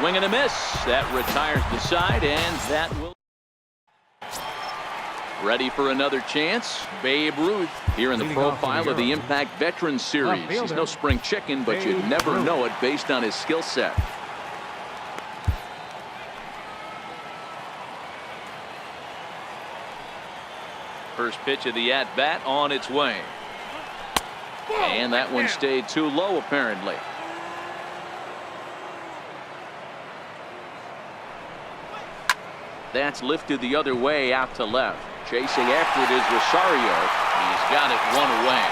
swing and a miss. That retires the side, and that will. Ready for another chance. Babe Ruth here in the profile of the Impact Veterans Series. He's no spring chicken, but you'd never know it based on his skill set. First pitch of the at-bat on its way. And that one stayed too low, apparently. That's lifted the other way out to left. Chasing after it is Rosario. He's got it one away.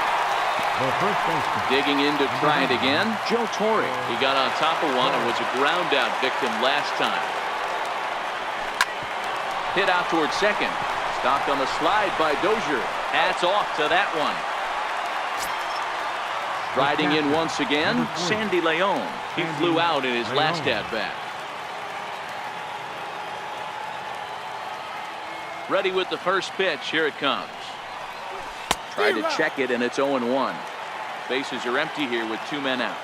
Digging in to try it again, Joe Torre. He got on top of one and was a ground out victim last time. Hit out towards second. Stopped on the slide by Dozier. Hats off to that one. Riding in once again, Sandy Leon. He flew out in his last at-bat. Ready with the first pitch. Here it comes. Try to check it, and it's 0-1. Bases are empty here with 2 men out.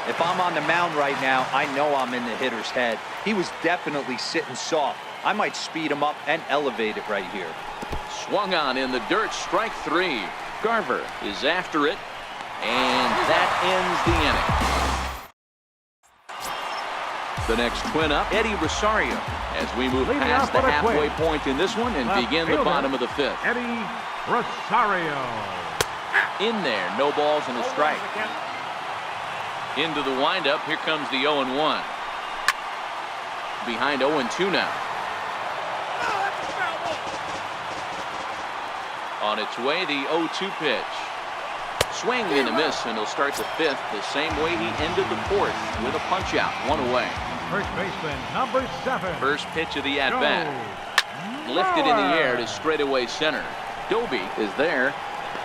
If I'm on the mound right now, I know I'm in the hitter's head. He was definitely sitting soft. I might speed him up and elevate it right here. Swung on in the dirt. Strike 3. Garver is after it, and that ends the inning. The next twin up, Eddie Rosario, as we move past the halfway point in this one and begin the bottom of the 5th. Eddie Rosario. In there, no balls and a strike. Into the windup, here comes the 0-1. Behind 0-2 now. On its way, the 0-2 pitch. Swing and a miss, and he'll start the 5th the same way he ended the 4th with a punch out, 1 away. First baseman, number 7. First pitch of the at-bat. Lifted in the air to straightaway center. Doby is there,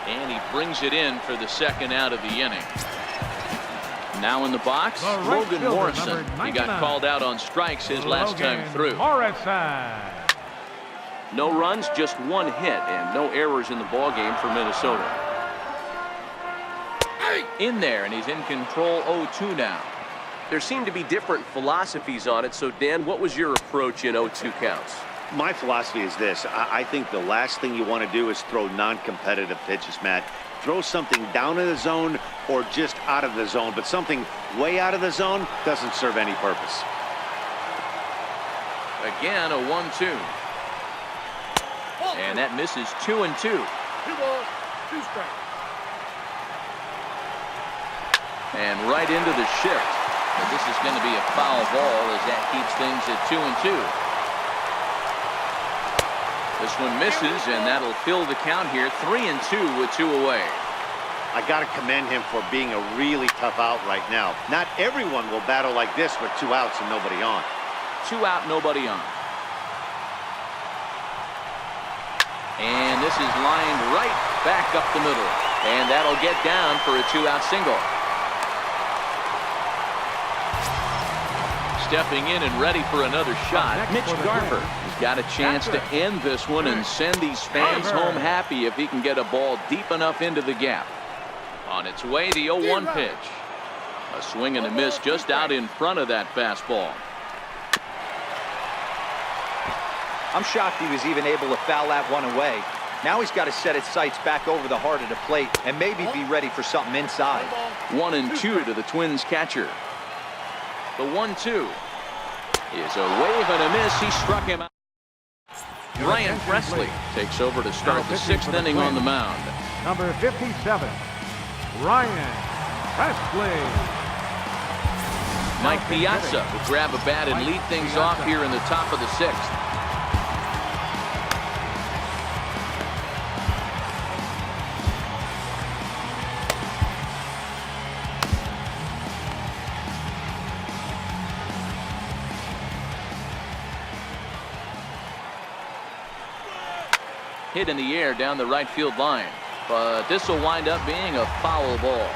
and he brings it in for the second out of the inning. Now in the box, Logan Morrison. He got called out on strikes his last time through. No runs, just 1 hit, and no errors in the ballgame for Minnesota. In there, and he's in control. 0-2 now. There seem to be different philosophies on it. So, Dan, what was your approach in 0-2 counts? My philosophy is this. I think the last thing you want to do is throw non-competitive pitches, Matt. Throw something down in the zone or just out of the zone, but something way out of the zone doesn't serve any purpose. Again, a 1-2. And that misses 2-2. 2 balls, 2 strikes. And right into the shift. But this is going to be a foul ball as that keeps things at 2-2. This one misses, and that'll fill the count here. 3-2 with 2 away. I got to commend him for being a really tough out right now. Not everyone will battle like this with 2 outs and nobody on. 2 out, nobody on. And this is lined right back up the middle. And that'll get down for a 2-out single. Stepping in and ready for another shot, Mitch Garber has got a chance to end this one and send these fans home happy if he can get a ball deep enough into the gap. On its way, the 0-1 pitch. A swing and a miss just out in front of that fastball. I'm shocked he was even able to foul that one away. Now he's got to set his sights back over the heart of the plate and maybe be ready for something inside. 1-2 to the Twins catcher. The 1-2 is a wave and a miss. He struck him out. Ryan Presley takes over to start the 6th inning on the mound. Number 57, Ryan Presley. Mike Piazza will grab a bat and lead things off here in the top of the 6th. Hit in the air down the right field line, but this will wind up being a foul ball.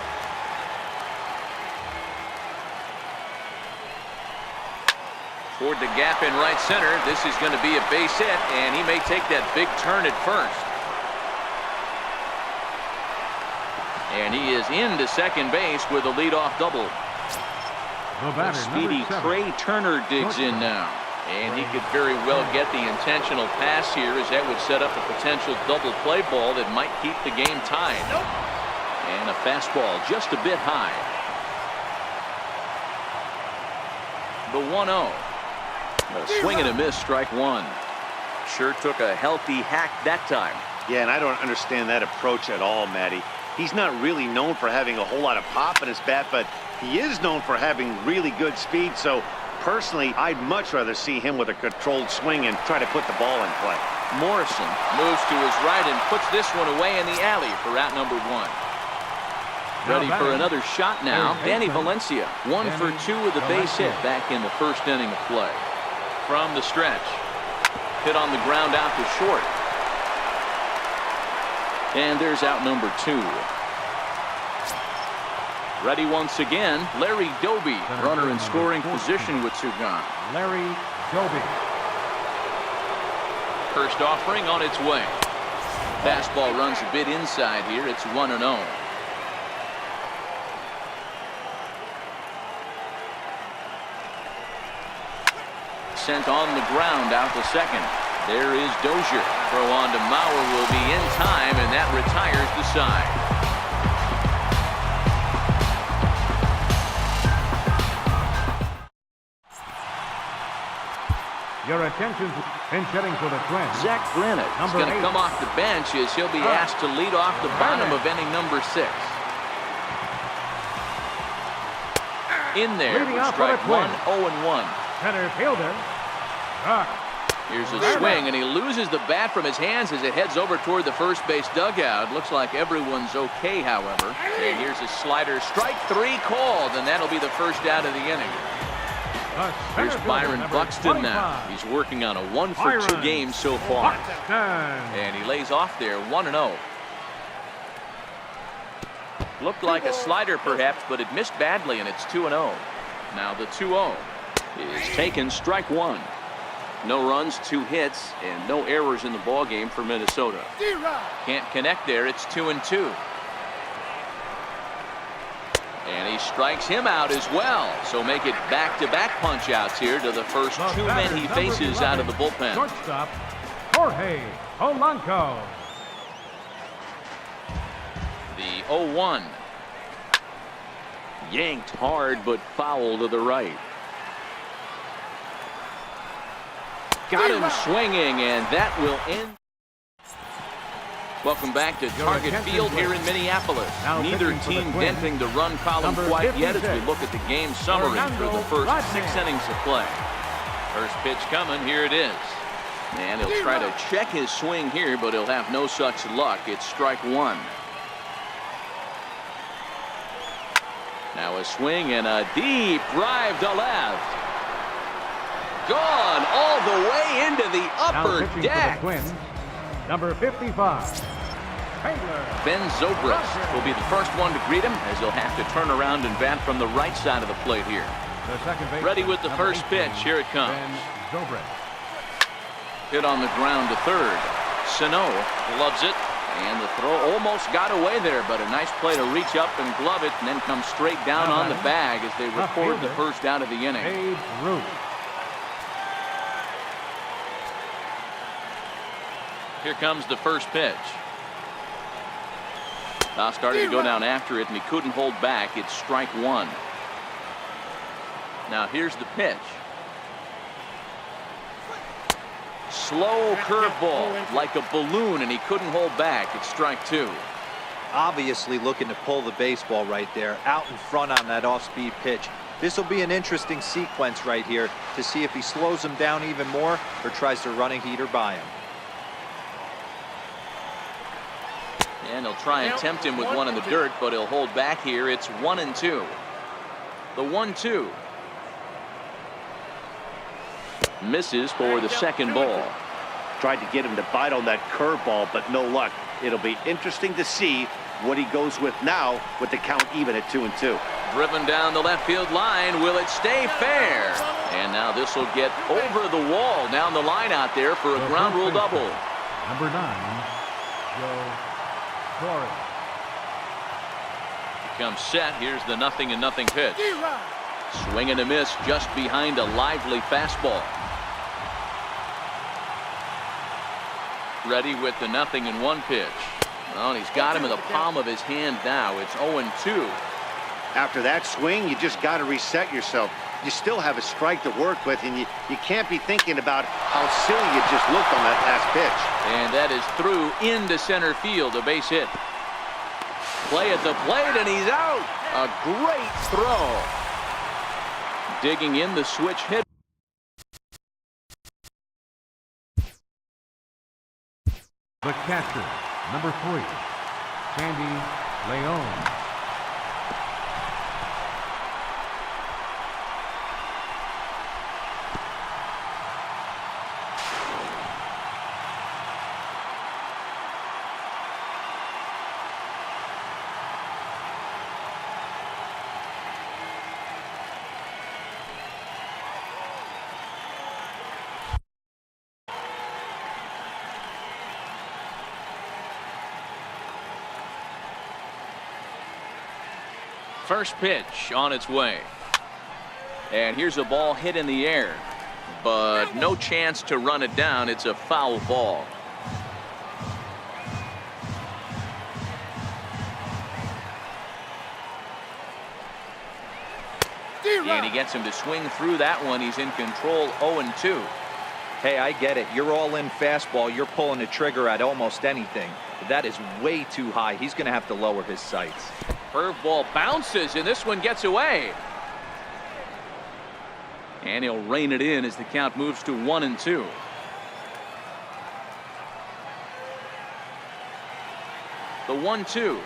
Toward the gap in right center. This is going to be a base hit, and he may take that big turn at first. And he is into second base with a leadoff double. The batter, Speedy number 7. Trey Turner digs in now. And he could very well get the intentional pass here, as that would set up a potential double play ball that might keep the game tied. And a fastball just a bit high. The 1-0. A swing and a miss, strike one. Sure took a healthy hack that time. Yeah, and I don't understand that approach at all, Matty. He's not really known for having a whole lot of pop in his bat, but he is known for having really good speed. So personally, I'd much rather see him with a controlled swing and try to put the ball in play. Morrison moves to his right and puts this one away in the alley for out number 1. Ready for another shot now. Danny Valencia, 1 for 2 with a base hit back in the first inning of play. From the stretch, hit on the ground out to short. And there's out number 2. Ready once again, Larry Doby, runner in scoring position with 2 gone. Larry Doby. First offering on its way. Fastball runs a bit inside here. It's 1-0. Sent on the ground out to second. There is Dozier. Throw on to Mauer will be in time, and that retires the side. Your attention, pinch hitting for the Twins. Zach Granite is going to come off the bench as he'll be asked to lead off the bottom of inning number 6. In there for strike 1, 0-1. Center fielder. Here's a swing, and he loses the bat from his hands as it heads over toward the first base dugout. Looks like everyone's okay, however. And here's a slider. Strike 3 called, and that'll be the first out of the inning. Here's Byron Buxton now. He's working on a 1 for 2 game so far. And he lays off there, 1-0. Looked like a slider perhaps, but it missed badly, and it's 2-0. Now the 2-0 is taken, strike 1. No runs, 2 hits, and no errors in the ball game for Minnesota. Can't connect there. It's 2-2. And he strikes him out as well. So make it back-to-back punch-outs here to the first 2 men he faces out of the bullpen. Shortstop, Jorge Polanco. The 0-1. Yanked hard, but foul to the right. Got him swinging, and that will end. Welcome back to Target Field here in Minneapolis. Neither team denting the run column quite yet as we look at the game summary for the first 6 innings of play. First pitch coming, here it is. And he'll try to check his swing here, but he'll have no such luck. It's strike 1. Now a swing and a deep drive to left. Gone all the way into the upper deck. Number 55. Ben Zobrist will be the first one to greet him as he'll have to turn around and bat from the right side of the plate here. Ready with the first pitch. Here it comes. Hit on the ground to third. Sano gloves it, and the throw almost got away there, but a nice play to reach up and glove it and then come straight down on the bag as they record the first out of the inning. Here comes the first pitch. Now starting to go down after it, and he couldn't hold back. It's strike 1. Now here's the pitch. Slow curveball like a balloon, and he couldn't hold back. It's strike 2. Obviously looking to pull the baseball right there, out in front on that off-speed pitch. This will be an interesting sequence right here to see if he slows him down even more or tries to run a heater by him. And he'll try and tempt him with one in the dirt, but he'll hold back here. It's 1-2. The 1-2. Misses for the second ball. Tried to get him to bite on that curveball, but no luck. It'll be interesting to see what he goes with now with the count even at 2-2. Driven down the left field line. Will it stay fair? And now this will get over the wall down the line out there for a ground rule double. Number 9, Joe Torres. comes set. Here's the 0-0 pitch. Swing and a miss just behind a lively fastball. Ready with the 0-1 pitch. Well, and he's got him in the palm of his hand now. It's 0-2. After that swing, you just got to reset yourself. You still have a strike to work with, and you can't be thinking about how silly you just looked on that last pitch. And that is through into center field, a base hit. Play at the plate, and he's out. A great throw. Digging in, the switch hit. The catcher, number 3, Sandy Leon. First pitch on its way. And here's a ball hit in the air, but no chance to run it down. It's a foul ball. And he gets him to swing through that one. He's in control, 0-2. Hey, I get it. You're all in fastball. You're pulling the trigger at almost anything. That is way too high. He's going to have to lower his sights. Curveball bounces, and this one gets away. And he'll rein it in as the count moves to 1-2. The 1-2.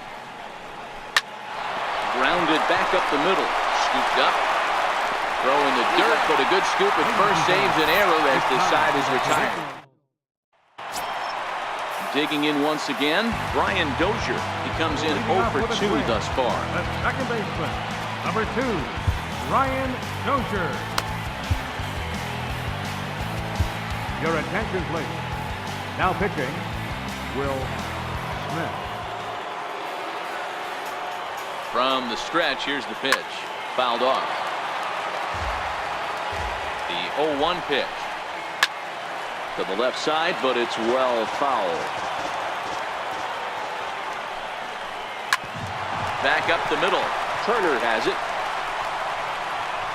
Grounded back up the middle. Scooped up. Throw in the dirt, but a good scoop at first saves an error as the side is retired. Digging in once again, Brian Dozier. He comes in 0 for 2 thus far. The second baseman, number 2, Brian Dozier. Your attention, please. Now pitching, Will Smith. From the stretch, here's the pitch. Fouled off. The 0-1 pitch. To the left side, but it's well fouled. Back up the middle. Turner has it.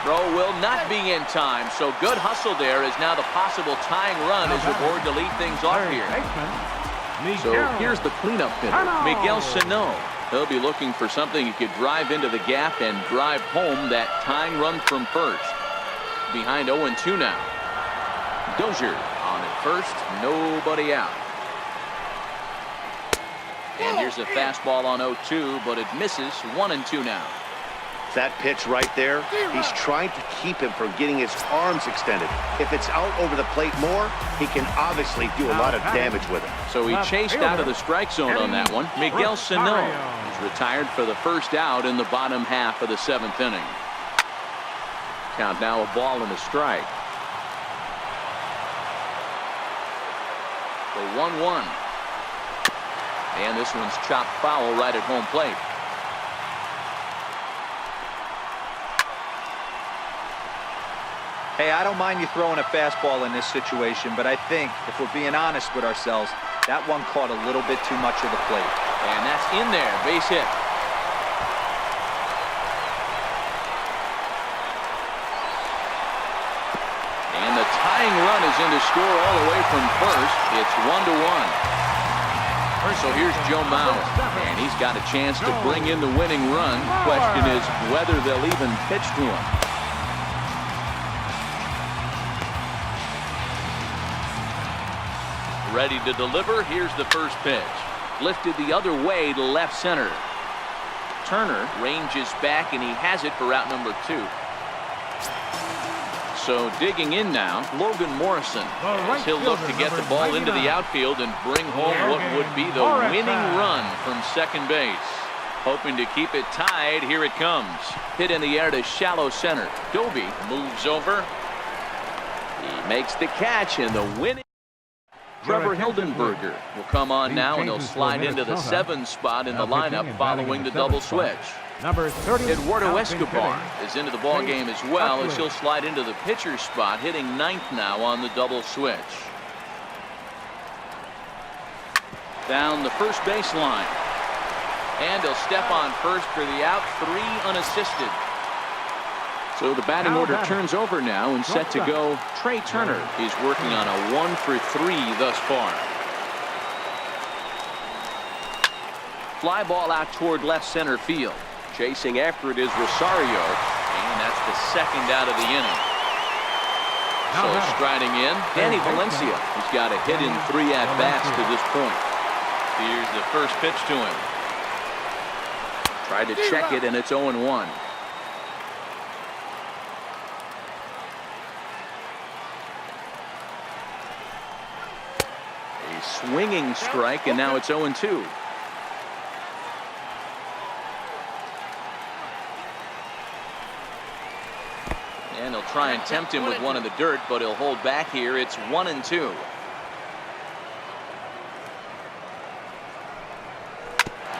Throw will not be in time, so good hustle there is now the possible tying run as the board to lead things off here. So here's the cleanup hitter, Miguel Sano. He'll be looking for something he could drive into the gap and drive home that tying run from first. Behind 0-2 now. Dozier on at first, nobody out. And here's a fastball on 0-2, but it misses. 1-2 now. That pitch right there, he's trying to keep him from getting his arms extended. If it's out over the plate more, he can obviously do a lot of damage with it. So he chased out of the strike zone on that one. Miguel Sano is retired for the first out in the bottom half of the 7th inning. Count now a ball and a strike. The 1-1. And this one's chopped foul right at home plate. Hey, I don't mind you throwing a fastball in this situation, but I think, if we're being honest with ourselves, that one caught a little bit too much of the plate. And that's in there, base hit. And the tying run is in to score all the way from first. It's 1-1. So here's Joe Mauer, and he's got a chance to bring in the winning run. Question is whether they'll even pitch to him. Ready to deliver. Here's the first pitch. Lifted the other way to left center. Turner ranges back, and he has it for route number 2. So digging in now, Logan Morrison, as he'll look to get the ball into the outfield and bring home what would be the winning run from second base. Hoping to keep it tied. Here it comes. Hit in the air to shallow center. Doby moves over. He makes the catch, and the winning. Trevor Hildenberger will come on now, and he'll slide into the 7 spot in the lineup following the double switch. Number 30. Eduardo out and Escobar hitting. is into the ball game as well, as Buckley. he'll slide into the pitcher's spot, hitting ninth now on the double switch. Down the first baseline. And he'll step on first for the out, 3 unassisted. So the batting order turns over now and set to go. Trey Turner is working on a 1 for 3 thus far. Fly ball out toward left center field. Chasing after it is Rosario. And that's the second out of the inning. So striding in, Danny Valencia. He's got a hit in 3 at-bats to this point. Here's the first pitch to him. Tried to check it, and it's 0-1. A swinging strike, and now it's 0-2. And he'll try and tempt him with one in the dirt, but he'll hold back here. It's 1-2.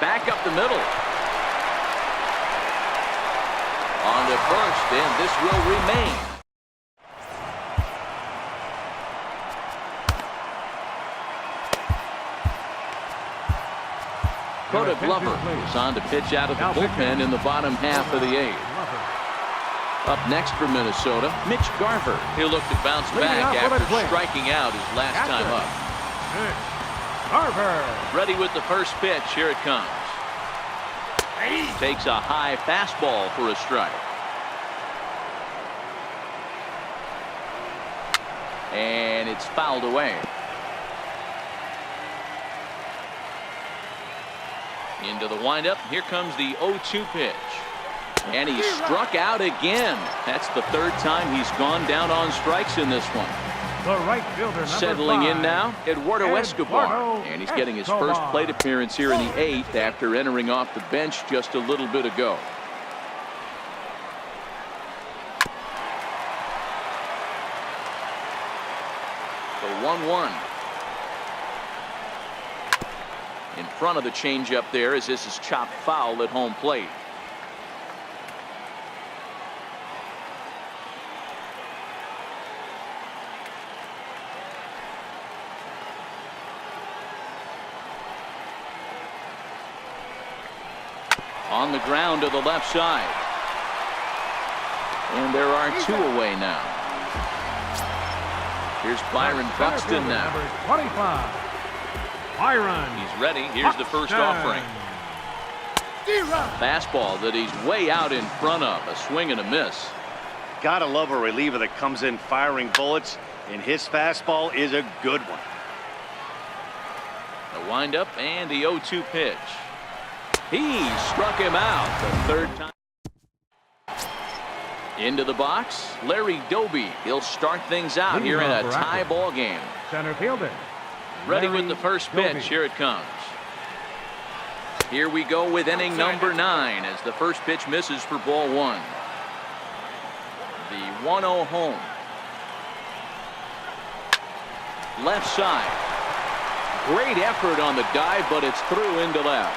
Back up the middle. On to first, and this will remain. Coda Glover is on to pitch out of the bullpen in the bottom half of the 8th. Up next for Minnesota, Mitch Garver. He'll look to bounce back after striking out his last time up. Garver. Ready with the first pitch. Here it comes. Takes a high fastball for a strike. And it's fouled away. Into the windup. Here comes the 0-2 pitch. And he struck out again. That's the 3rd time he's gone down on strikes in this one. The right fielder, number Settling 5. in now, Eduardo Escobar. And he's getting his first plate appearance here in the 8th after entering off the bench just a little bit ago. The 1-1. In front of the changeup there, as this is chopped foul at home plate. On the ground to the left side. And there are 2 away now. Here's Byron Buxton now. Number 25. Byron. He's ready. Here's the first offering. Fastball that he's way out in front of. A swing and a miss. Gotta love a reliever that comes in firing bullets, and his fastball is a good one. The windup and the 0-2 pitch. He struck him out the 3rd time. Into the box, Larry Doby. He'll start things out here in a tie ball game. Center fielder. Ready with the first pitch. Here it comes. Here we go with inning number 9 as the first pitch misses for ball 1. The 1-0 home. Left side. Great effort on the dive, but it's through into left.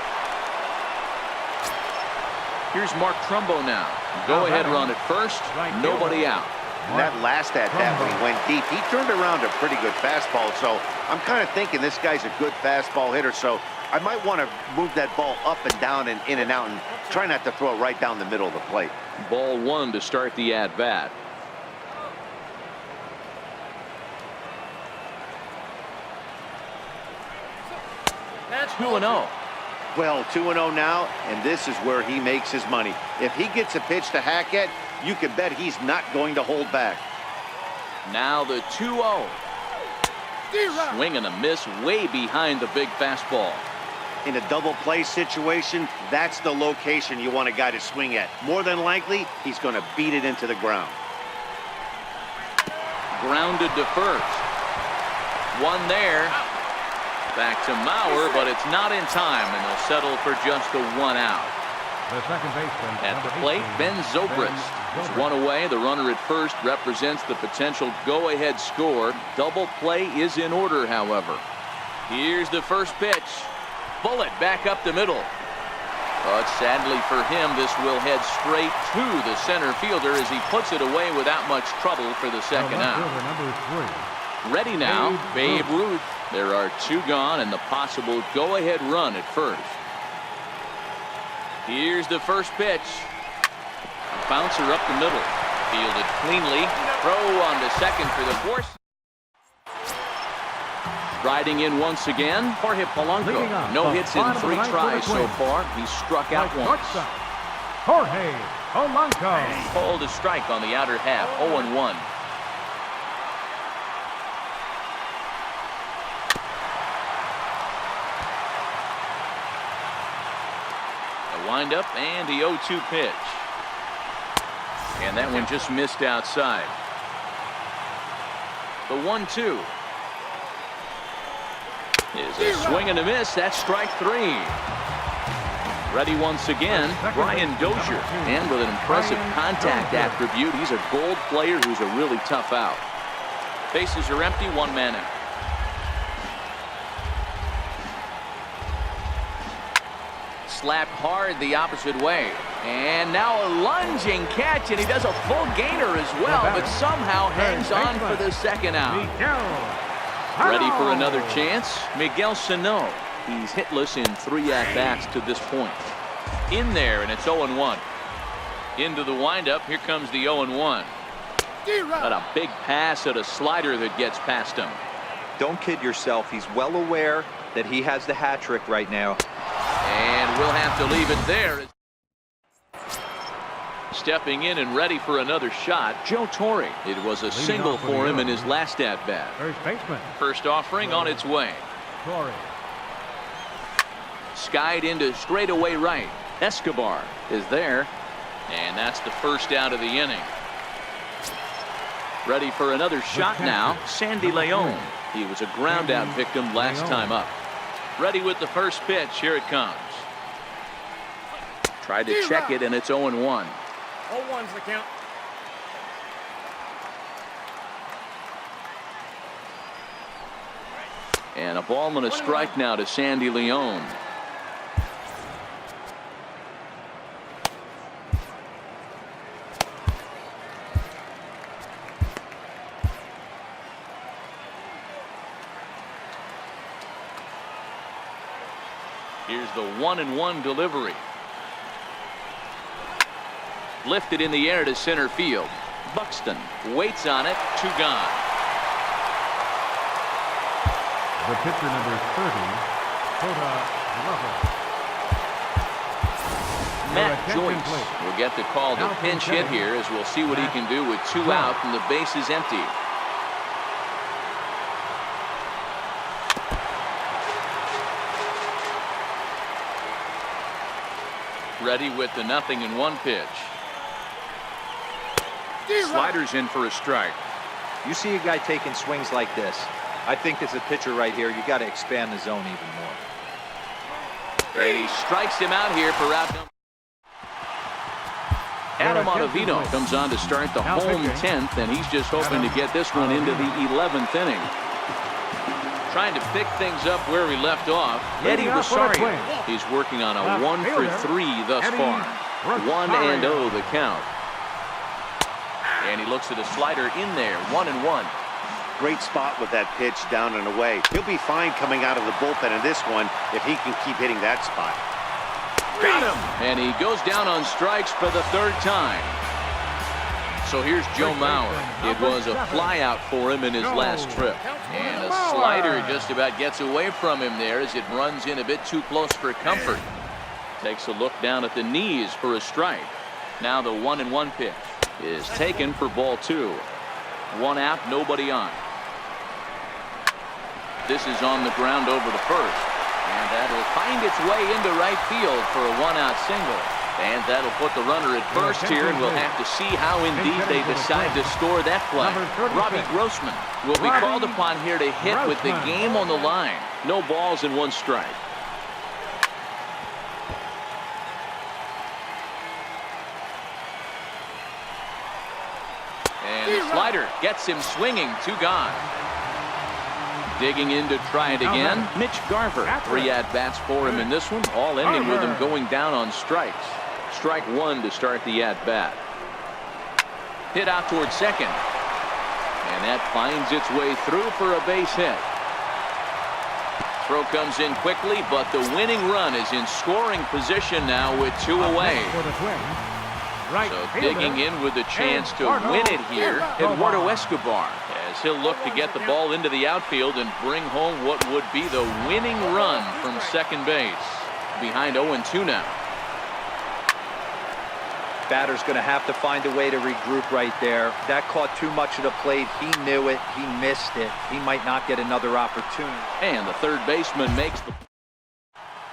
Here's Mark Trumbo now. Go ahead run at first. Nobody out. And that last at bat when he went deep, he turned around a pretty good fastball. So I'm kind of thinking this guy's a good fastball hitter. So I might want to move that ball up and down and in and out and try not to throw it right down the middle of the plate. Ball 1 to start the at bat. That's 2-0. Well, 2-0 now, and this is where he makes his money. If he gets a pitch to hack at, you can bet he's not going to hold back. Now the 2-0. Swing and a miss way behind the big fastball. In a double play situation, that's the location you want a guy to swing at. More than likely, he's going to beat it into the ground. Grounded to first. One there. Back to Mauer, but it's not in time, and they'll settle for just a 1 out. The second baseman. At the plate, Ben Zobrist is 1 away. The runner at first represents the potential go-ahead score. Double play is in order, however. Here's the first pitch. Bullet back up the middle. But sadly for him, this will head straight to the center fielder as he puts it away without much trouble for the second out. Number 3. Ready now, Babe Ruth. There are 2 gone and the possible go-ahead run at first. Here's the first pitch. Bouncer up the middle. Fielded cleanly. Throw on to second for the force. Riding in once again, Jorge Polanco. No hits in 3 tries so far. He's struck out once. Jorge Polanco. Pulled a strike on the outer half. 0-1. A windup and the 0-2 pitch. And that one just missed outside. The 1-2. Is a swing and a miss. That's strike 3. Ready once again, Brian Dozier. And with an impressive contact attribute, he's a gold player who's a really tough out. Bases are empty, 1 man out. Slapped hard the opposite way. And now a lunging catch, and he does a full gainer as well, but somehow hangs on for the second out. Ready for another chance? Miguel Sano. He's hitless in 3 at-bats to this point. In there, and it's 0-1. Into the windup. Here comes the 0-1. But a big pass at a slider that gets past him. Don't kid yourself. He's well aware that he has the hat trick right now. And we'll have to leave it there. Stepping in and ready for another shot, Joe Torre. It was a single for him in his last at-bat. First baseman. First offering on its way. Torre. Skied into straightaway right. Escobar is there. And that's the first out of the inning. Ready for another shot now, Sandy Leon. He was a ground out victim last time up. Ready with the first pitch. Here it comes. Tried to check it, and it's 0-1. 0-1's the count. And a ball and a strike now to Sandy Leon. Here's the 1-1 delivery. Lifted in the air to center field. Buxton waits on it. 2 gone. The pitcher number 30, Garver. Matt Joyce will get the call to pinch hit here as we'll see what he can do with 2 out and the base is empty. Ready with the 0-1 pitch. Sliders in for a strike. You see a guy taking swings like this. I think as a pitcher right here, you got to expand the zone even more. And he strikes him out here for out number. Adam Ottavino comes on to start the home 10th, and he's just hoping to get this one into the 11th inning. Trying to pick things up where we left off. Eddie Rosario. He's working on a 1 for 3 thus far. 1-0 the count. And he looks at a slider in there. 1-1. Great spot with that pitch down and away. He'll be fine coming out of the bullpen in this one if he can keep hitting that spot. Got him! And he goes down on strikes for the 3rd time. So here's Joe Mauer. It was a fly out for him in his last trip. And a slider just about gets away from him there as it runs in a bit too close for comfort. Takes a look down at the knees for a strike. Now the 1-1 pitch is taken for ball 2. 1 out, nobody on. This is on the ground over the first. And that'll find its way into right field for a 1-out single. And that'll put the runner at first here, and we'll have to see how indeed they decide to score that play. Robbie Grossman will be called upon here to hit with the game on the line. No balls and 1 strike. And the slider gets him swinging. 2 gone. Digging in to try it again. Mitch Garver. 3 at-bats for him in this one, all ending with him going down on strikes. Strike 1 to start the at-bat. Hit out towards second. And that finds its way through for a base hit. Throw comes in quickly, but the winning run is in scoring position now with 2 away. So digging in with a chance to win it here, Eduardo Escobar, as he'll look to get the ball into the outfield and bring home what would be the winning run from second base. Behind 0-2 now. Batter's going to have to find a way to regroup right there. That caught too much of the plate. He knew it. He missed it. He might not get another opportunity. And the third baseman makes the...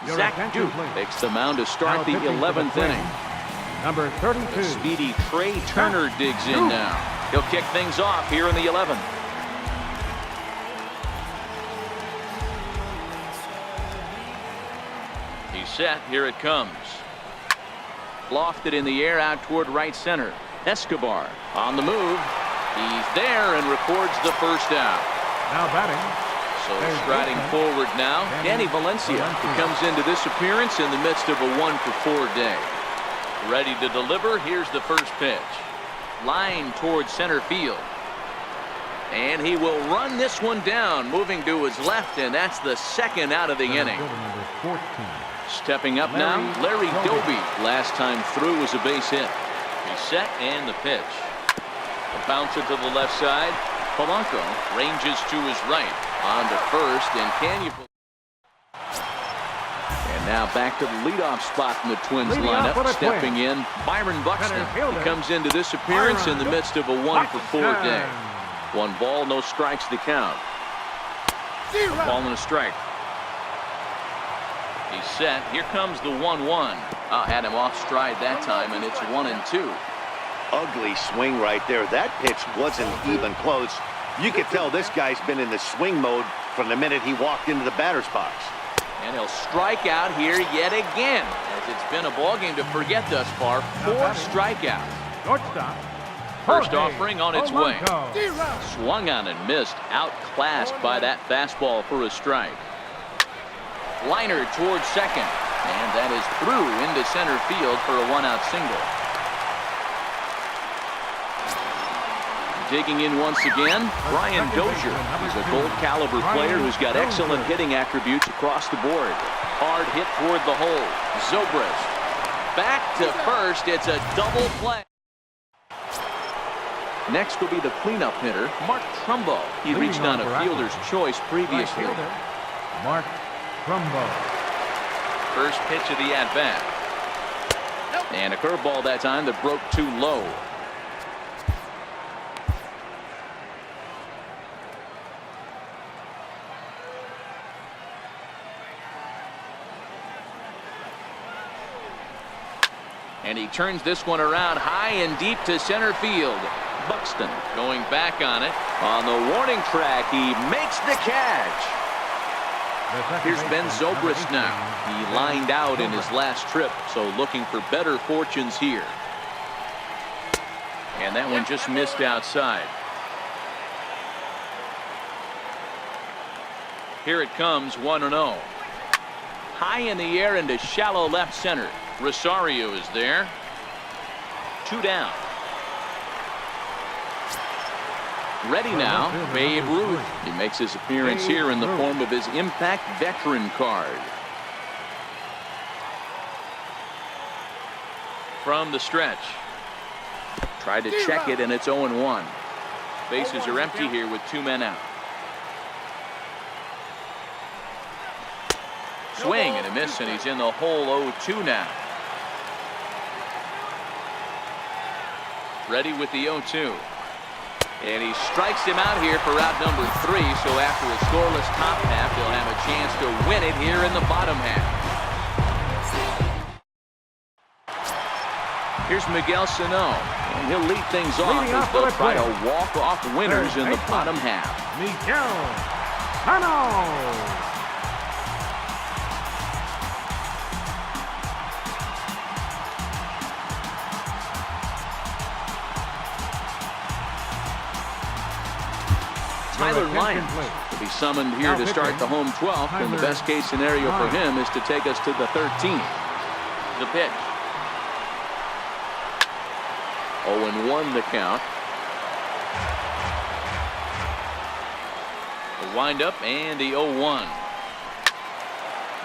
Zach Duke takes the mound to start the 11th inning. Number 32. The speedy Trey Turner digs in now. He'll kick things off here in the 11th. He's set. Here it comes. Lofted in the air out toward right center. Escobar on the move. He's there and records the first out. Now batting. So striding forward now, Danny Valencia, who comes into this appearance in the midst of a 1-for-4 day. Ready to deliver. Here's the first pitch. Line towards center field. And he will run this one down, moving to his left, and that's the second out of the inning. Number 14. Stepping up now, Larry Doby. Last time through was a base hit. He's set and the pitch. A bouncer to the left side. Polanco ranges to his right. On to first, and can you... And now back to the leadoff spot in the Twins lineup. Stepping in, Byron Buxton. He comes into this appearance in the midst of a 1-for-4 day. 1 ball, no strikes to count. A ball and a strike. He's set. Here comes the 1-1. Had him off stride that time, and it's 1-2. Ugly swing right there. That pitch wasn't even close. You could tell this guy's been in the swing mode from the minute he walked into the batter's box. And he'll strike out here yet again, as it's been a ballgame to forget thus far. 4 strikeouts. Shortstop. First offering on its way. Swung on and missed. Outclassed by that fastball for a strike. Liner towards second. And that is through into center field for a 1-out single. Digging in once again, Brian Dozier. He's a gold caliber player who's got excellent hitting attributes across the board. Hard hit toward the hole. Zobrist back to first. It's a double play. Next will be the cleanup hitter, Mark Trumbo. He reached on a fielder's choice previously. Mark Trumbo. First pitch of the at-bat. And a curveball that time that broke too low. And he turns this one around high and deep to center field. Buxton going back on it. On the warning track, he makes the catch. Here's Ben Zobrist now. He lined out in his last trip, so looking for better fortunes here. And that one just missed outside. Here it comes, 1-0. High in the air into shallow left center. Rosario is there. 2 down. Ready now, Babe Ruth. He makes his appearance here in the form of his Impact Veteran card. From the stretch. Tried to check it, and it's 0-1. Bases are empty here with 2 men out. Swing and a miss, and he's in the hole. 0-2 now. Ready with the 0-2. And he strikes him out here for out number 3. So after a scoreless top half, he'll have a chance to win it here in the bottom half. Here's Miguel Sano. And he'll lead things off as they'll try to walk off winners in the bottom half. Miguel Sano. Tyler Lyons will be summoned here to start the home 12th, and the best case scenario for him is to take us to the 13th. The pitch. 0-1 the count. The windup and the 0-1.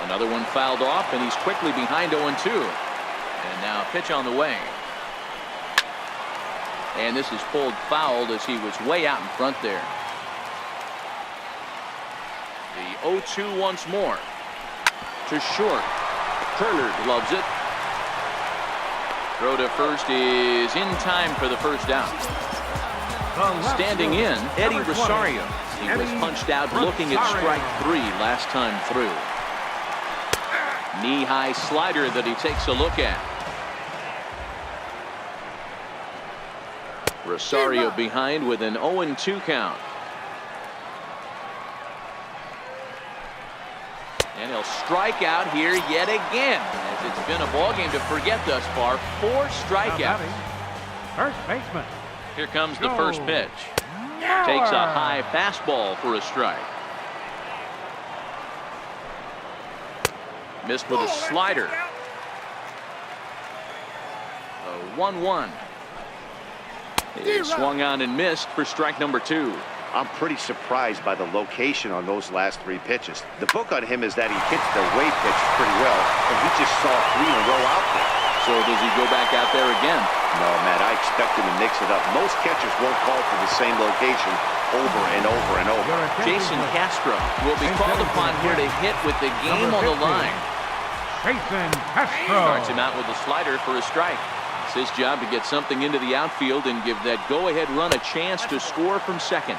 Another one fouled off, and he's quickly behind 0-2. And now pitch on the way. And this is pulled fouled as he was way out in front there. The 0-2 once more. To short. Turner gloves it. Throw to first is in time for the first down. Standing in, Eddie Rosario. He was punched out looking at strike 3 last time through. Knee-high slider that he takes a look at. Rosario behind with an 0-2 count. And he'll strike out here yet again, as it's been a ball game to forget thus far. 4 strikeouts. First baseman. Here comes the first pitch. Takes a high fastball for a strike. Missed with a slider. A 1-1. He swung on and missed for strike number 2. I'm pretty surprised by the location on those last 3 pitches. The book on him is that he hits the way pitch pretty well, and he just saw 3 in a row out there. So does he go back out there again? No, Matt, I expect him to mix it up. Most catchers won't call for the same location over and over and over. Jason Castro will be called upon here to hit with the game on the line. Jason Castro. Starts him out with a slider for a strike. It's his job to get something into the outfield and give that go-ahead run a chance to score from second.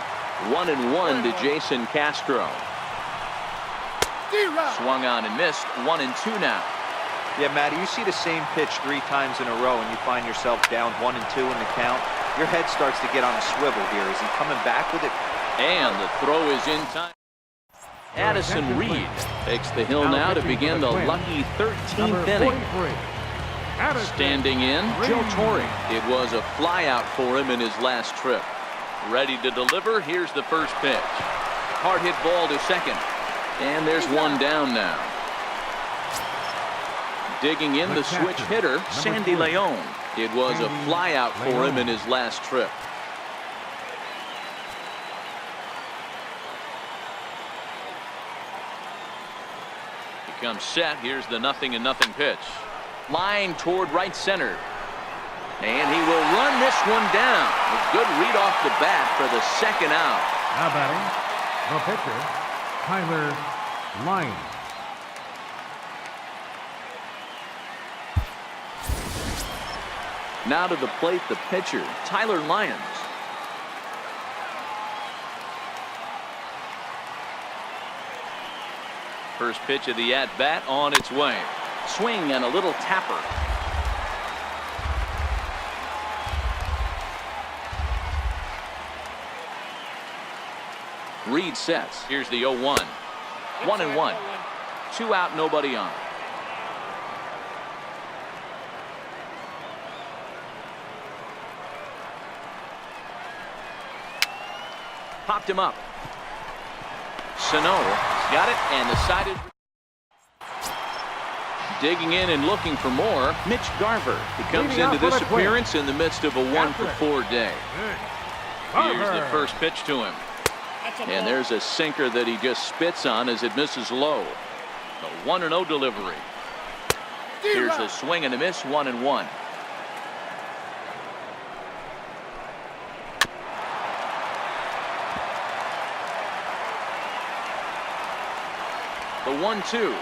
1-1 to Jason Castro. Swung on and missed. 1-2 now. Yeah, Matty, you see the same pitch 3 times in a row and you find yourself down 1-2 in the count. Your head starts to get on a swivel here. Is he coming back with it? And the throw is in time. Addison Reed takes the hill now to begin the lucky 13th inning. Standing in, Joe Torre. It was a flyout for him in his last trip. Ready to deliver. Here's the first pitch. Hard hit ball to second. And there's one down now. Digging in the switch hitter, Sandy Leon. It was a flyout for him in his last trip. He comes set. Here's the 0-0 pitch. Line toward right center. And he will run this one down. A good read off the bat for the second out. Now batting, the pitcher, Tyler Lyons. Now to the plate, the pitcher, Tyler Lyons. First pitch of the at-bat on its way. Swing and a little tapper. Reed sets. Here's the 0-1. 1-1. 2 out, nobody on. Popped him up. Sano got it and decided. Digging in and looking for more, Mitch Garver. He comes into this appearance in the midst of a 1-for-4 day. Here's the first pitch to him. And there's a sinker that he just spits on as it misses low. The 1-0 delivery. Here's a swing and a miss, 1-1. The 1-2.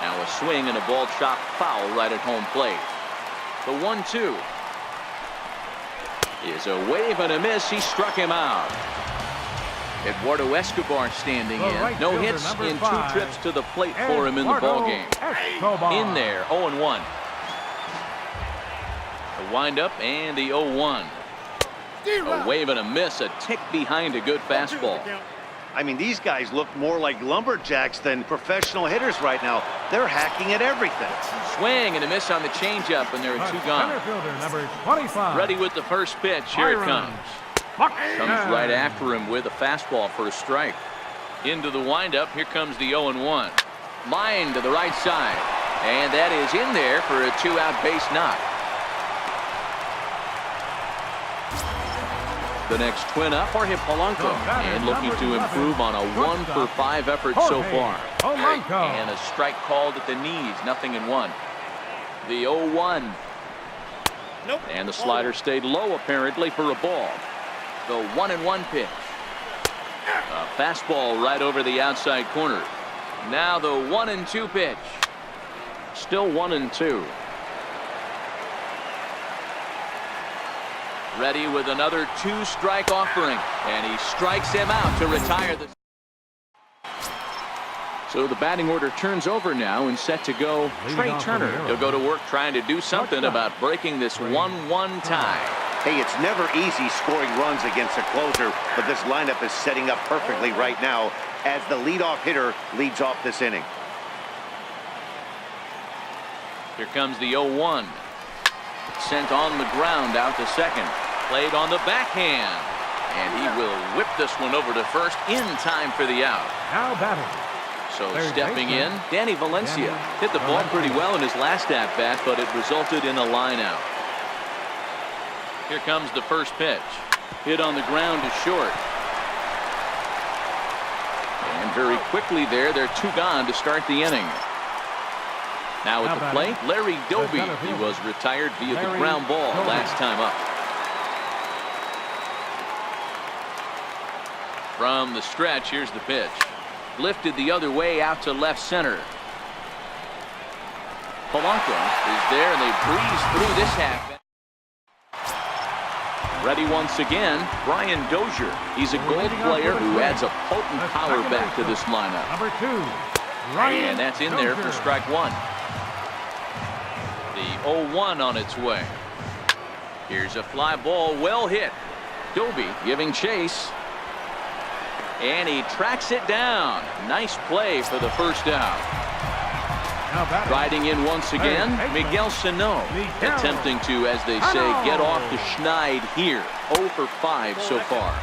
Now a swing and a ball chopped foul right at home plate. The 1-2 is a wave and a miss. He struck him out. Eduardo Escobar standing in. No hits in 2 trips to the plate for him in the ball game. In there, 0-1. The windup and the 0-1. A wave and a miss, a tick behind a good fastball. I mean, these guys look more like lumberjacks than professional hitters right now. They're hacking at everything. Swing and a miss on the changeup, and there are 2 gone. Center fielder number 25. Ready with the first pitch. Here it comes. Comes right after him with a fastball for a strike. Into the windup. Here comes the 0-1. Line to the right side. And that is in there for a 2-out base knock. The next twin up for Polanco, and looking to improve on a 1-for-5 effort so far. And a strike called at the knees, 0-1. The 0-1. Nope. And the slider stayed low apparently for a ball. The 1-1 pitch. A fastball right over the outside corner. Now the 1-2 pitch. Still 1-2. Ready with another 2-strike offering, and he strikes him out to retire the. So the batting order turns over now and set to go Trey Turner. He'll go to work trying to do something about breaking this 1-1 tie. Hey, it's never easy scoring runs against a closer, but this lineup is setting up perfectly right now as the leadoff hitter leads off this inning. Here comes the 0-1. Sent on the ground out to second. Played on the backhand. And he will whip this one over to first in time for the out. Now batting. So stepping in, Danny Valencia hit the ball pretty well in his last at-bat, but it resulted in a line out. Here comes the first pitch. Hit on the ground to short. And very quickly there, they're 2 gone to start the inning. Now at the plate, Larry Dozier. He was retired via the ground ball last time up. From the stretch, here's the pitch. Lifted the other way out to left center. Polanco is there, and they breeze through this half. Ready once again, Brian Dozier. He's a gold player who adds a potent power back to this lineup. Number 2, And that's in there for strike 1. The 0-1 on its way. Here's a fly ball, well hit. Dozier giving chase. And he tracks it down. Nice play for the first out. Riding in once again, Miguel Sano. Attempting to, as they say, get off the schneid here. 0 for 5 so far.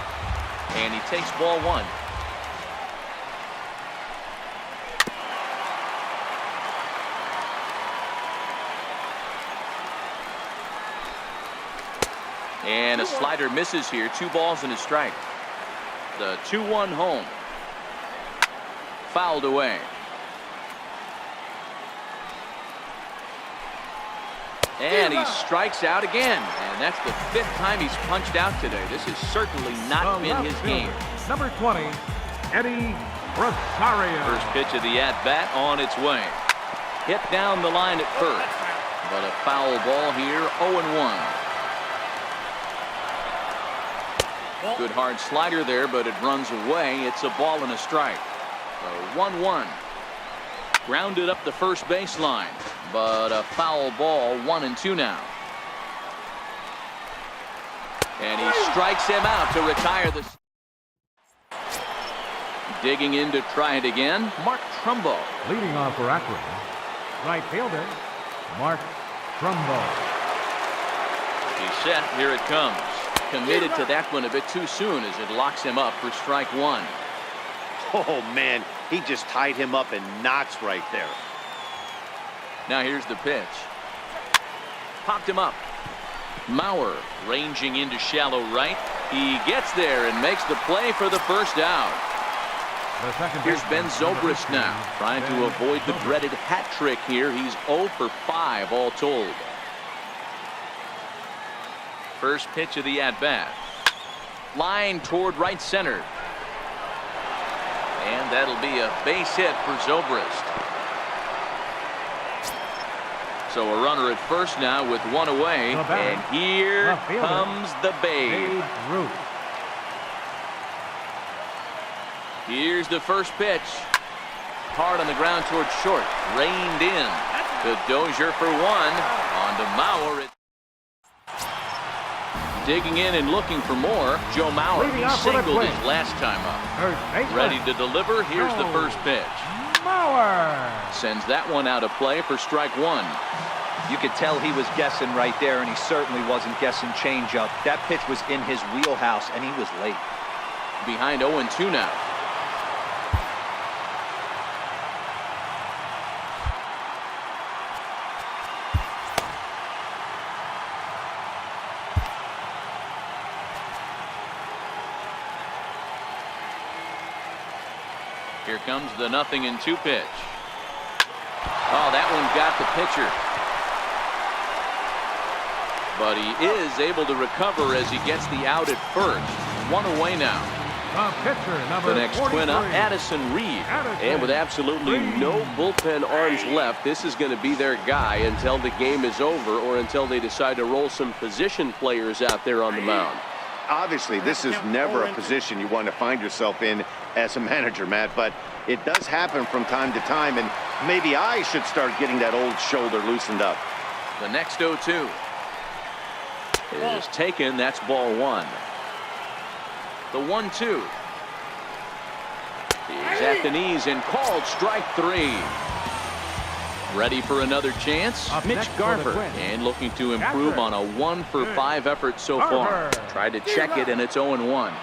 And he takes ball 1. And a slider misses here. 2 balls and a strike. The 2-1 home. Fouled away. And he strikes out again. And that's the 5th time he's punched out today. This has certainly not been his game. Number 20, Eddie Rosario. First pitch of the at-bat on its way. Hit down the line at first. But a foul ball here, 0-1. Good hard slider there, but it runs away. It's a ball and a strike. So 1-1. Grounded up the first baseline, but a foul ball, 1-2 now. And he strikes him out to retire the. Digging in to try it again, Mark Trumbo. Leading off for Akron, right fielder, Mark Trumbo. He's set. Here it comes. Committed to that one a bit too soon as it locks him up for strike 1. Oh, man, he just tied him up in knots right there. Now here's the pitch. Popped him up. Mauer ranging into shallow right. He gets there and makes the play for the first out. Here's Ben Zobrist now, trying to avoid the dreaded hat trick here. He's 0 for 5 all told. First pitch of the at-bat. Line toward right center. And that'll be a base hit for Zobrist. So a runner at first now with 1 away. And here comes the Babe. Here's the first pitch. Hard on the ground toward short. Reined in. To Dozier for 1. On to Mauer. Digging in and looking for more, Joe Mauer. He singled his last time up. Ready to deliver. Here's the first pitch. Mauer sends that one out of play for strike 1. You could tell he was guessing right there, and he certainly wasn't guessing changeup. That pitch was in his wheelhouse, and he was late. Behind 0-2 now. Here comes the 0-2 pitch. Oh, that one got the pitcher. But he is able to recover as he gets the out at first. One away now. The next twin up, Addison Reed. And with absolutely no bullpen arms left, this is going to be their guy until the game is over or until they decide to roll some position players out there on the mound. Obviously, this is never a position you want to find yourself in as a manager, Matt, but it does happen from time to time, and maybe I should start getting that old shoulder loosened up. The next 0-2 is taken. That's ball one. The 1-2 is at the knees and called strike three. Ready for another chance? Mitch Garber, and looking to improve on a 1-for-5 effort so far. Tried to check it, and it's 0-1.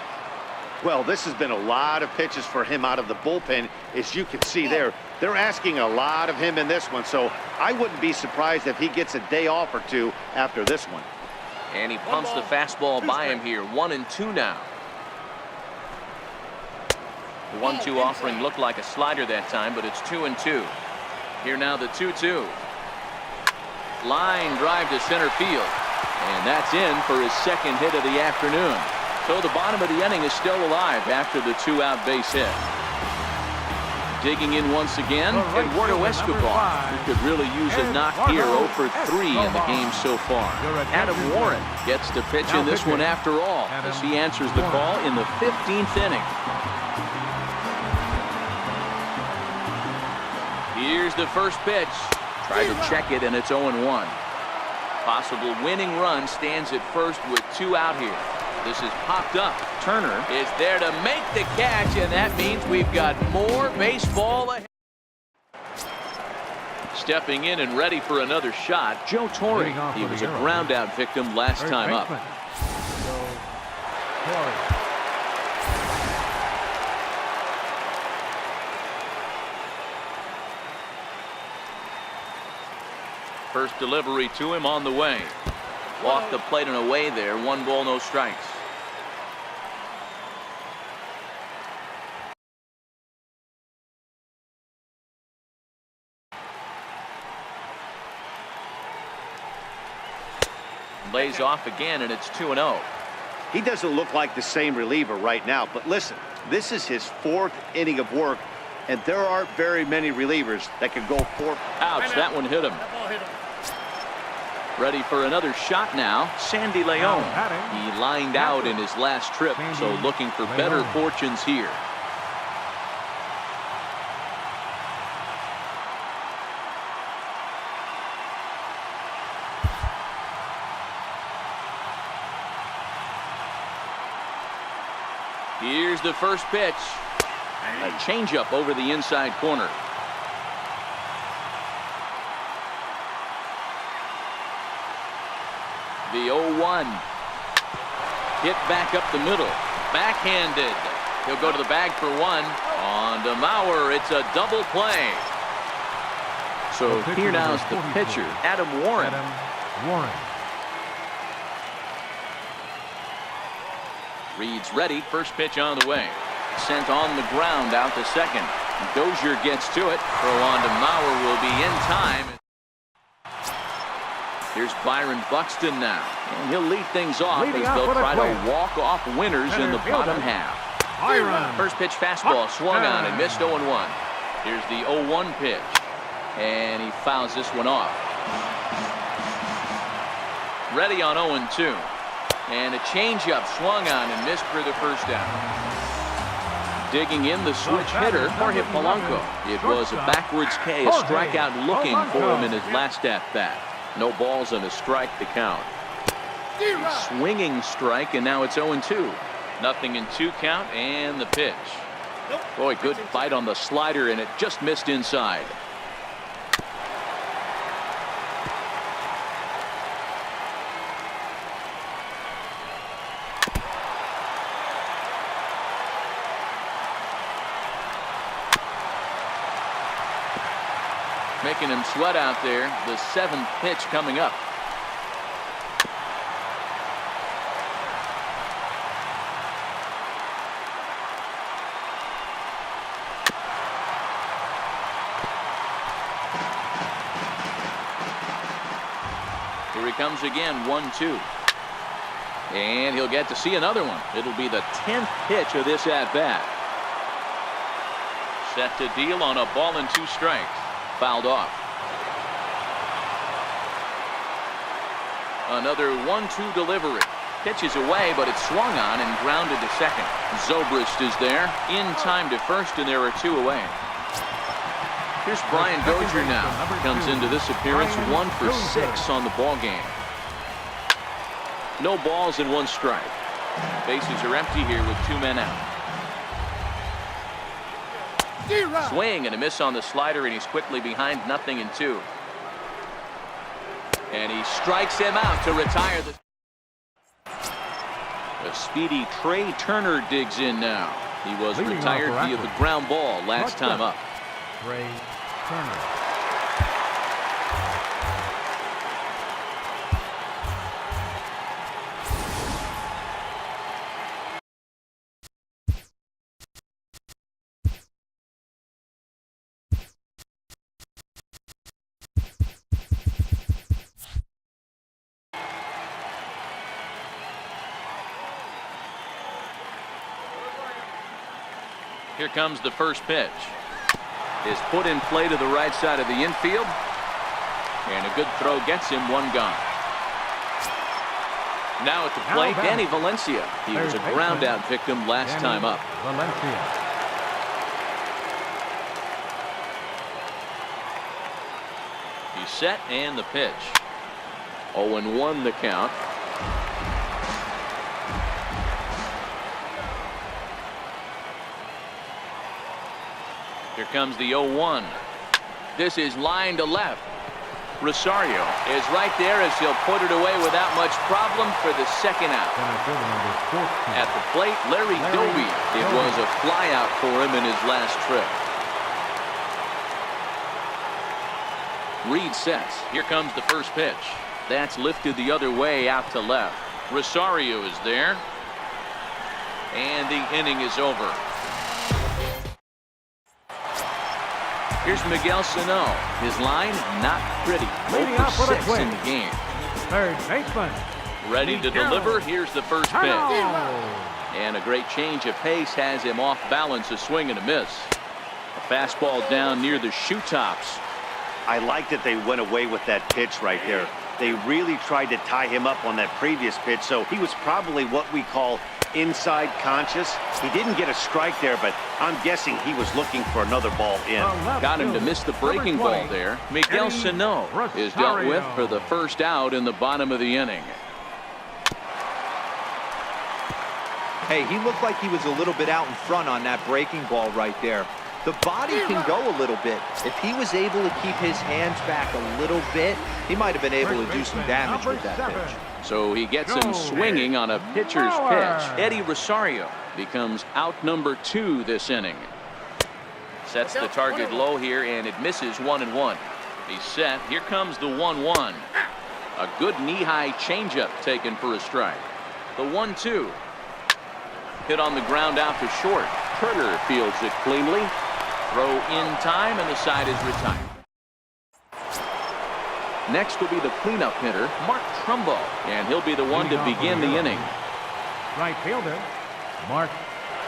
Well, this has been a lot of pitches for him out of the bullpen. As you can see there, they're asking a lot of him in this one, so I wouldn't be surprised if he gets a day off or two after this one. And he pumps the fastball by him here. 1-2 now. The 1-2 offering looked like a slider that time, but it's 2-2. Here now the 2-2. Line drive to center field. And that's in for his second hit of the afternoon. So the bottom of the inning is still alive after the 2-out base hit. Digging in once again, Eduardo Escobar, who could really use a knock here. 0 for 3 in the game so far. Adam Warren gets to pitch in this one after all, as he answers the call in the 15th inning. Here's the first pitch. Tried to check it, and it's 0-1. Possible winning run stands at first with 2 out here. This is popped up. Turner is there to make the catch, and that means we've got more baseball ahead. Stepping in and ready for another shot, Joe Torre. He was a ground out victim last time up. First delivery to him on the way. Walked the plate and away there. 1 ball, no strikes. Lays off again, and it's 2-0. He doesn't look like the same reliever right now, but listen, this is his 4th inning of work, and there aren't very many relievers that can go 4. Ouch, that one hit him. Ready for another shot now, Sandy Leon. He lined out in his last trip, so looking for better fortunes here. Here's the first pitch. A changeup over the inside corner. The 0-1. Hit back up the middle. Backhanded. He'll go to the bag for 1. On to Mauer. It's a double play. So here now is the pitcher, Adam Warren. Reed's ready. First pitch on the way. Sent on the ground out to second. Dozier gets to it. Throw on to Mauer will be in time. Here's Byron Buxton now. And he'll lead things off as they'll try to walk off winners in the bottom half. First pitch fastball swung on and missed 0-1. Here's the 0-1 pitch. And he fouls this one off. Ready on 0-2. And a changeup swung on and missed for the first down. Digging in the switch hitter, Jorge Polanco. It was a backwards K, a strikeout looking for him in his last at-bat. No balls and a strike to count. A swinging strike, and now it's 0-2. 0-2 count, and the pitch. Boy, good fight on the slider, and it just missed inside. Making him sweat out there. The 7th pitch coming up. Here he comes again, 1-2. And he'll get to see another one. It'll be the 10th pitch of this at-bat. Set to deal on a ball and 2 strikes. Fouled off. Another 1-2 delivery. Pitches away, but it's swung on and grounded to second. Zobrist is there. In time to first, and there are 2 away. Here's Brian Dozier now. Comes into this appearance 1 for 6 on the ball game. No balls and 1 strike. Bases are empty here with 2 men out. Swing and a miss on the slider, and he's quickly behind 0-2. And he strikes him out to retire the. A speedy Trey Turner digs in now. He was retired via the ground ball last time up. Trey Turner. Here comes the first pitch. Is put in play to the right side of the infield. And a good throw gets him 1 gone. Now at the plate, Danny Valencia. He was a ground out victim last time up. Valencia. He's set and the pitch. 0-1 the count. Here comes the 0-1. This is line to left. Rosario is right there as he'll put it away without much problem for the 2nd out. At the plate, Larry Dozier. It was a flyout for him in his last trip. Reed sets. Here comes the first pitch. That's lifted the other way out to left. Rosario is there. And the inning is over. Here's Miguel Sano. His line, not pretty. 0 for 6 in the game. Third baseman. Ready to deliver. Here's the first pitch. And a great change of pace has him off balance, a swing and a miss. A fastball down near the shoe tops. I like that they went away with that pitch right there. They really tried to tie him up on that previous pitch, so he was probably what we call inside conscious. He didn't get a strike there, but I'm guessing he was looking for another ball in. Got him to miss the breaking ball there. Miguel Sano is dealt with for the first out in the bottom of the inning. Hey, he looked like he was a little bit out in front on that breaking ball right there. The body can go a little bit. If he was able to keep his hands back a little bit, he might have been able to do some damage with that pitch. So he gets him swinging on a pitcher's pitch. Eddie Rosario becomes out number 2 this inning. Sets the target low here, and it misses 1-1. He's set. Here comes the 1-1. A good knee-high changeup taken for a strike. The 1-2. Hit on the ground out to short. Turner fields it cleanly. Throw in time, and the side is retired. Next will be the cleanup hitter, Mark Trumbo, and he'll be the one to begin the inning. Right fielder, Mark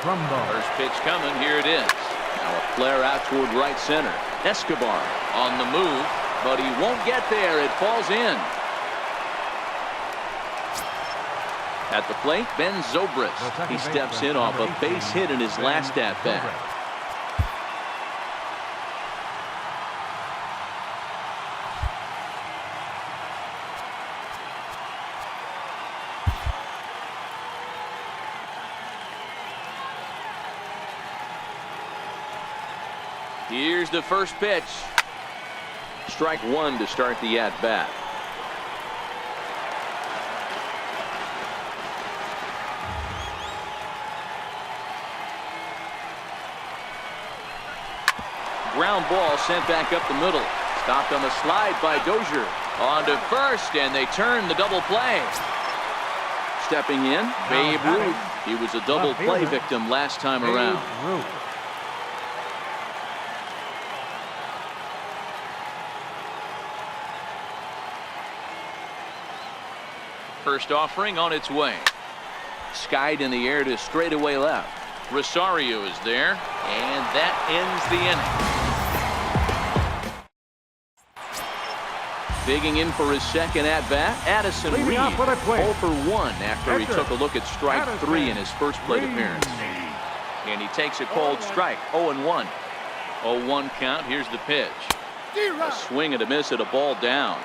Trumbo. First pitch coming. Here it is. Now a flare out toward right center. Escobar on the move, but he won't get there. It falls in. At the plate, Ben Zobrist. He steps in off a base hit in his last at-bat. Here's the first pitch. Strike 1 to start the at-bat. Ground ball sent back up the middle. Stopped on the slide by Dozier. On to first, and they turn the double play. Stepping in, Babe Ruth. He was a double play victim last time around. First offering on its way. Skied in the air to straightaway left. Rosario is there, and that ends the inning. Digging in for his second at-bat, Addison Reed, 0 for 1 after he took a look at strike 3 in his first plate appearance. And he takes a cold strike, 0-1. 0-1 count, here's the pitch. A swing and a miss at a ball down.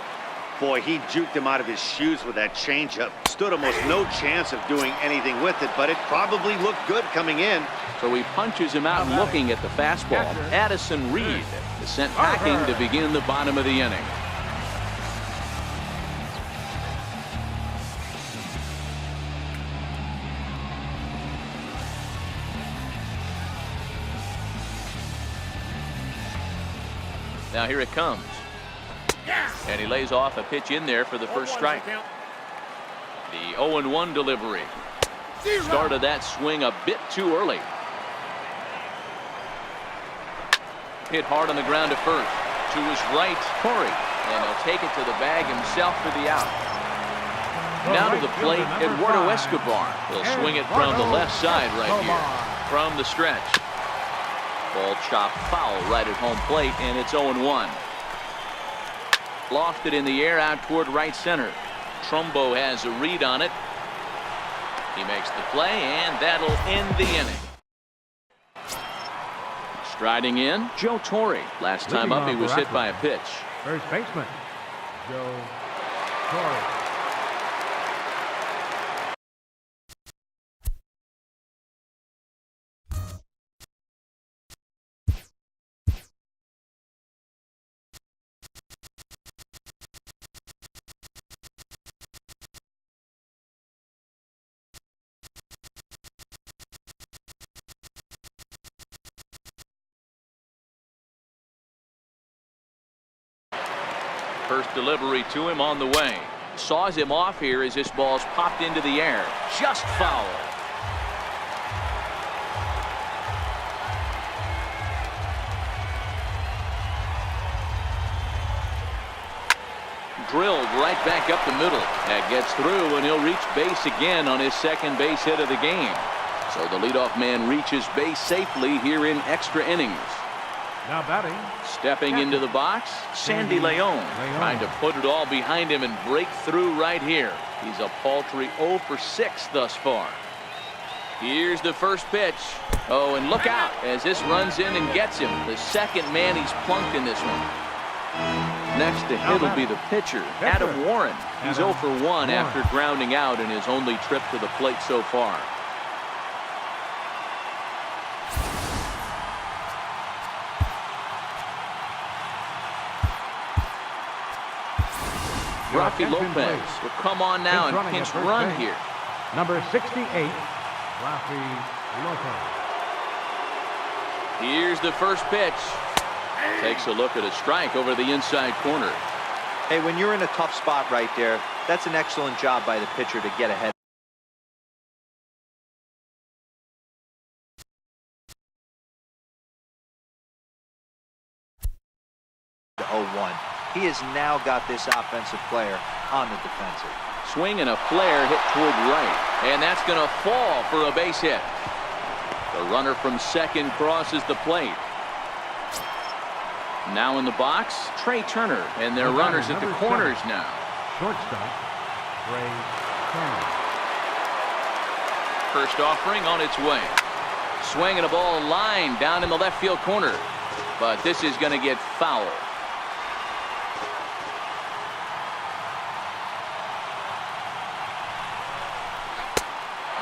Boy, he juked him out of his shoes with that changeup. Stood almost no chance of doing anything with it, but it probably looked good coming in. So he punches him out looking at the fastball. Addison Reed is sent packing to begin the bottom of the inning. Now here it comes. And he lays off a pitch in there for the first strike. The 0-1 delivery. Started that swing a bit too early. Hit hard on the ground to first. To his right, Torrey. And he'll take it to the bag himself for the out. Now to the plate, Eduardo Escobar. He'll swing it from the left side right here. From the stretch. Ball chopped foul right at home plate, and it's 0-1. Lofted in the air out toward right center. Trumbo has a read on it. He makes the play, and that'll end the inning. Striding in, Joe Torre. Last time up, he was hit by a pitch. First baseman, Joe Torre. First delivery to him on the way. Saws him off here as this ball's popped into the air. Just foul. Drilled right back up the middle. That gets through, and he'll reach base again on his second base hit of the game. So the leadoff man reaches base safely here in extra innings. Now batting. Stepping into the box, Sandy Leon. Trying to put it all behind him and break through right here. He's a paltry 0 for 6 thus far. Here's the first pitch. Oh, and look out as this runs in and gets him. The second man he's plunked in this one. Next to hit will be the pitcher, Adam Warren. He's 0 for 1 after grounding out in his only trip to the plate so far. Rafi Lopez will come on now and pinch run here. Number 68, Rafi Lopez. Here's the first pitch. Takes a look at a strike over the inside corner. Hey, when you're in a tough spot right there, that's an excellent job by the pitcher to get ahead. To 0-1. He has now got this offensive player on the defensive. Swing and a flare hit toward right. And that's going to fall for a base hit. The runner from second crosses the plate. Now in the box, Trey Turner. And their runners at the corners now. Shortstop, Trey Turner. First offering on its way. Swinging a ball line down in the left field corner. But this is going to get foul.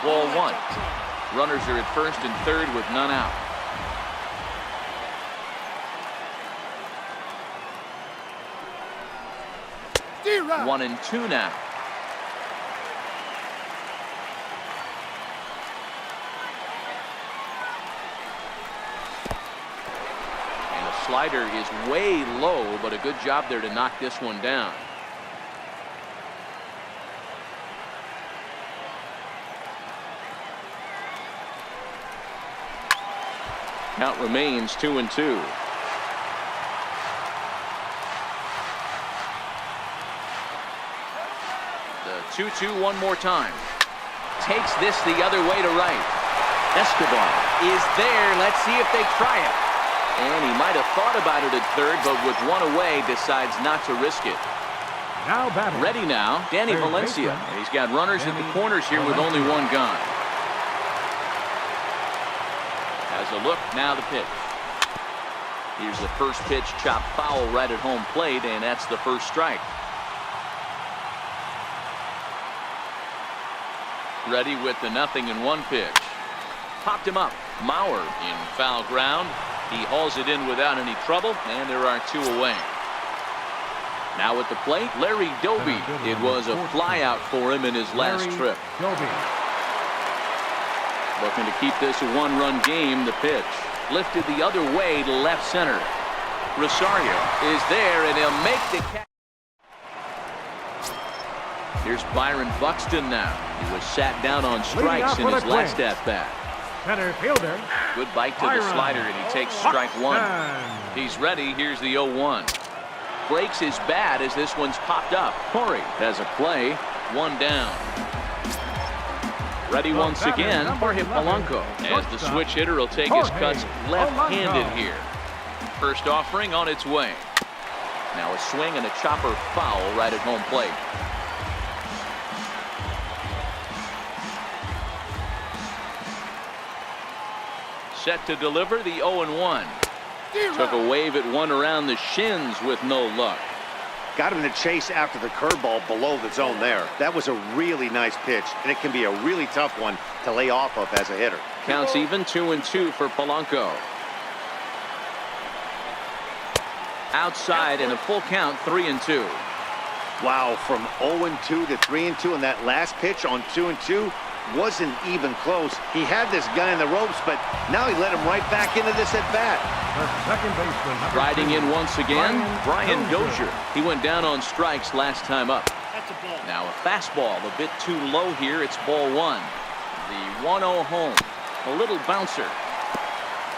Ball 1. Runners are at first and third with none out. D-Rod. 1 and 2 now. And a slider is way low, but a good job there to knock this one down. Count remains 2-2. The 2-2 one more time. Takes this the other way to right. Escobar is there. Let's see if they try it. And he might have thought about it at third, but with one away, decides not to risk it. Now batting. Ready now, Danny Third Valencia. baseman, And he's got runners at the corners here with only one gone. Has a look, now the pitch. Here's the first pitch, chopped foul right at home plate, and that's the first strike. Ready with the 0-1 pitch. Popped him up. Mauer in foul ground. He hauls it in without any trouble, and there are two away. Now at the plate, Larry Dozier. It was a flyout for him in his last trip. Looking to keep this a one-run game. The pitch lifted the other way to left center. Rosario is there, and he'll make the catch. Here's Byron Buxton now. He was sat down on strikes in his last at-bat. Center fielder. Good bite to the slider, and he takes strike one. He's ready. Here's the 0-1. Breaks his bat as this one's popped up. Corey has a play. One down. Ready once again for Polanco, as the switch hitter will take his cuts left-handed here. First offering on its way. Now a swing and a chopper foul right at home plate. Set to deliver the 0-1. Took a wave at one around the shins with no luck. Got him to chase after the curveball below the zone there. That was a really nice pitch, and it can be a really tough one to lay off of as a hitter. Counts even 2-2 for Polanco. Outside and a full count, 3-2. Wow, from 0-2 to 3-2 in that last pitch on 2-2 wasn't even close. He had this gun in the ropes, but now he let him right back into this at bat. Second baseman. Riding in once again, Brian Dozier. He went down on strikes last time up. That's a ball. Now a fastball a bit too low here. It's ball one. The 1-0 home. A little bouncer.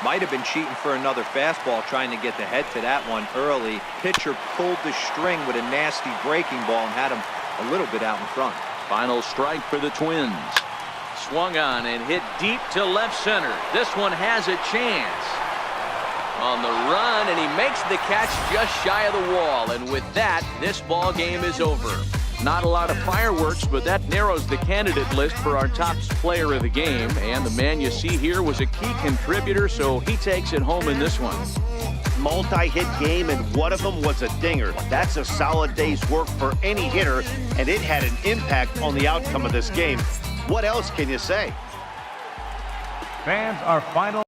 Might have been cheating for another fastball, trying to get the head to that one early. Pitcher pulled the string with a nasty breaking ball and had him a little bit out in front. Final strike for the Twins. Swung on and hit deep to left center. This one has a chance. On the run, and he makes the catch just shy of the wall. And with that, this ball game is over. Not a lot of fireworks, but that narrows the candidate list for our top player of the game. And the man you see here was a key contributor, so he takes it home in this one. Multi-hit game, and one of them was a dinger. That's a solid day's work for any hitter, and it had an impact on the outcome of this game. What else can you say? Fans, our final